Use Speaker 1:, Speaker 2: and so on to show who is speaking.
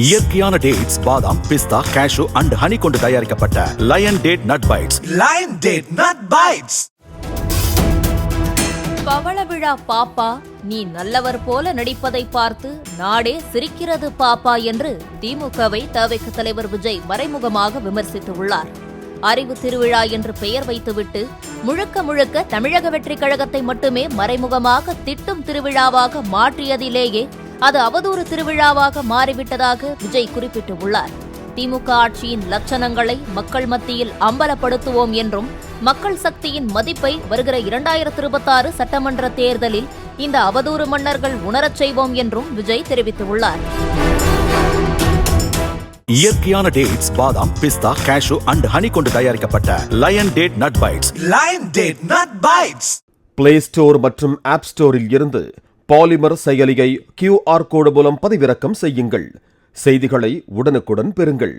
Speaker 1: இயற்கையான டேட்ஸ், பாதாம், பிஸ்தா, cash and honey கொண்டு தயாரிக்கப்பட்ட lion date nut bites.
Speaker 2: Lion date nut bites.
Speaker 3: பவள விழா பாப்பா, நீ நல்லவர் போல நடிப்பதை பார்த்து நாடே சிரிக்கிறது பாப்பா என்று திமுகவை தவிக தலைவர் விஜய் மறைமுகமாக விமர்சித்துள்ளார். அறிவு திருவிழா என்று பெயர் வைத்துவிட்டு முழுக்க முழுக்க தமிழக வெற்றிக் கழகத்தை மட்டுமே மறைமுகமாக திட்டும் திருவிழாவாக மாற்றியதிலேயே அது அவதூறு திருவிழாவாக மாறிவிட்டதாக விஜய் குறிப்பிட்டுள்ளார். திமுக ஆட்சியின் லட்சணங்களை மக்கள் மத்தியில் அம்பலப்படுத்துவோம் என்றும் மக்கள் சக்தியின் மதிப்பை வருகிற 2026 சட்டமன்ற தேர்தலில் இந்த அவதூறு மன்னர்கள் உணரச் செய்வோம் என்றும் விஜய் தெரிவித்துள்ளார்.
Speaker 1: இயற்கையான டேட்ஸ், பாதாம், பிஸ்தா, கேஷு அண்ட் ஹனி கொண்டு தயாரிக்கப்பட்ட lion date nut bites.
Speaker 2: Lion date nut bites.
Speaker 4: Play store மற்றும் ஆப் ஸ்டோரில் இருந்து பாலிமர் செயலியை QR கோடு மூலம் பதிவிறக்கம் செய்யுங்கள். செய்திகளை உடனுக்குடன் பெறுங்கள்.